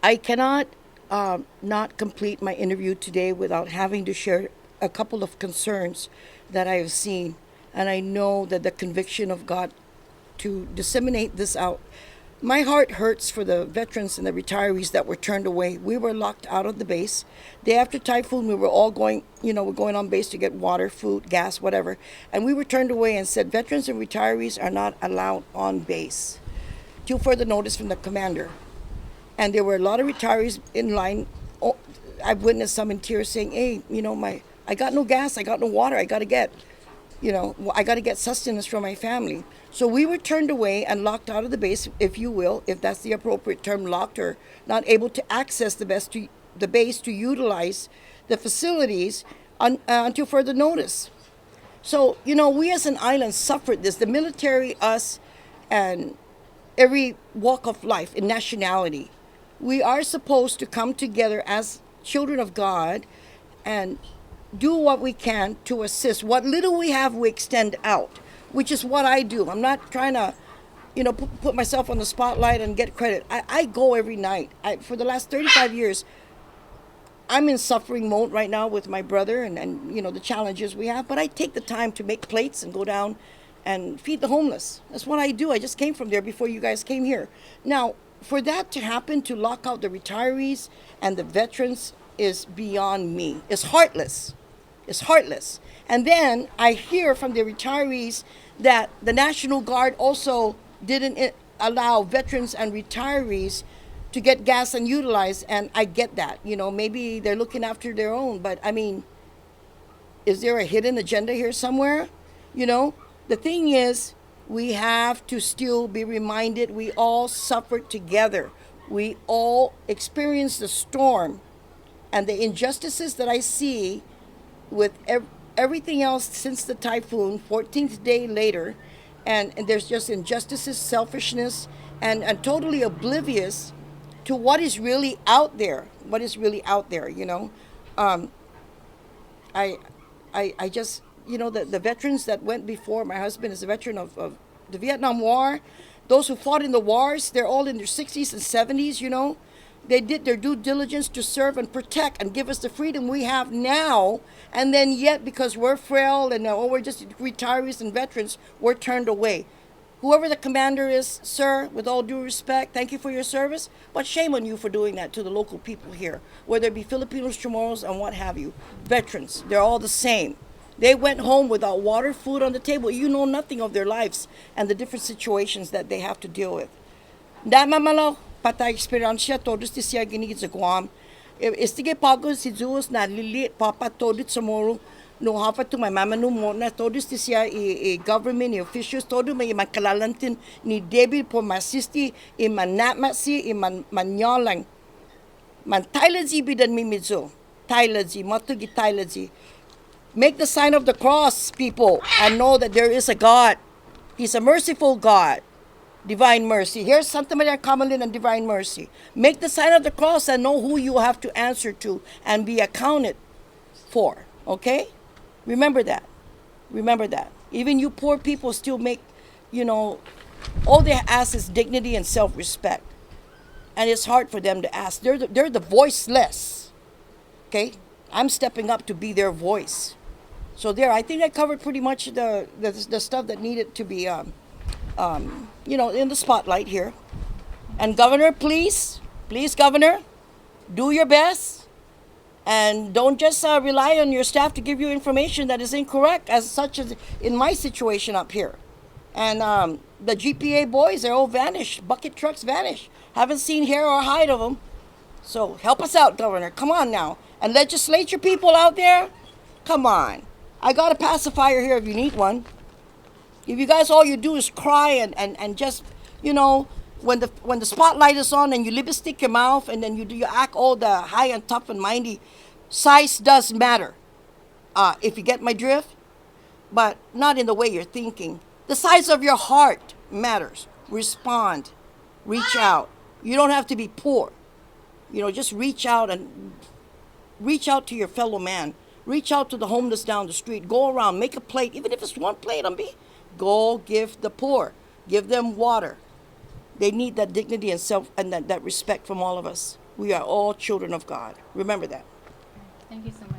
I cannot not complete my interview today without having to share a couple of concerns that I have seen. And I know that the conviction of God to disseminate this out. My heart hurts for the veterans and the retirees that were turned away. We were locked out of the base. Day after Typhoon, we were all going, we're going on base to get water, food, gas, whatever. And we were turned away and said, veterans and retirees are not allowed on base. Till further notice from the commander. And there were a lot of retirees in line. Oh, I've witnessed some in tears saying, hey, I got no gas, I got no water, I got to get sustenance for my family. So we were turned away and locked out of the base, if you will, if that's the appropriate term, locked or not able to access the base to utilize the facilities until further notice. So, we as an island suffered this. The military, us, and every walk of life in nationality. We are supposed to come together as children of God and do what we can to assist. What little we have, we extend out, which is what I do. I'm not trying to, put myself on the spotlight and get credit. I go every night. For the last 35 years, I'm in suffering mode right now with my brother and the challenges we have. But I take the time to make plates and go down and feed the homeless. That's what I do. I just came from there before you guys came here. Now, for that to happen, to lock out the retirees and the veterans is beyond me. It's heartless. It's heartless. And then I hear from the retirees that the National Guard also didn't allow veterans and retirees to get gas and utilize. And I get that. Maybe they're looking after their own. But, is there a hidden agenda here somewhere? The thing is, we have to still be reminded we all suffered together. We all experienced the storm and the injustices that I see with everything else since the typhoon, 14th day later. And there's just injustices, selfishness, and totally oblivious to what is really out there. What is really out there, I just, the veterans that went before, my husband is a veteran of the Vietnam War. Those who fought in the wars, they're all in their 60s and 70s. They did their due diligence to serve and protect and give us the freedom we have now. And then yet, because we're frail and we're just retirees and veterans, we're turned away. Whoever the commander is, sir, with all due respect, thank you for your service. But shame on you for doing that to the local people here, whether it be Filipinos, Chamorros, and what have you. Veterans, they're all the same. They went home without water, food on the table. You know nothing of their lives and the different situations that they have to deal with. Damamalo, patay experience todos ti siya ginigit sa Guam. Istige pagod si Zeus na lilit papa todit sa moro. No hafa to my mama no mo na todos ti siya government officials todo may makalalantin ni Debbie po masisti manatmasi manyalang. Man Thailandzi bidan mimizo. Thailandzi, matugi Thailandzi. Make the sign of the cross, people, and know that there is a God. He's a merciful God. Divine mercy. Here's Santa Maria Carmelin and divine mercy. Make the sign of the cross and know who you have to answer to and be accounted for. Okay? Remember that. Remember that. Even you poor people still make, all they ask is dignity and self-respect. And it's hard for them to ask. They're the voiceless. Okay? I'm stepping up to be their voice. So I think I covered pretty much the stuff that needed to be, in the spotlight here. And Governor, please, Governor, do your best. And don't just rely on your staff to give you information that is incorrect, as such as in my situation up here. And the GPA boys, they're all vanished. Bucket trucks vanished. Haven't seen hair or hide of them. So help us out, Governor. Come on now. And legislature people out there, come on. I got a pacifier here if you need one. If you guys all you do is cry and just, when the spotlight is on and you lipstick your mouth and then you act all the high and tough and mindy, size does matter. If you get my drift, but not in the way you're thinking. The size of your heart matters. Respond. Reach out. You don't have to be poor. Just reach out to your fellow man. Reach out to the homeless down the street. Go around, make a plate, even if it's one plate, go give the poor. Give them water. They need that dignity and that respect from all of us. We are all children of God. Remember that. Thank you so much.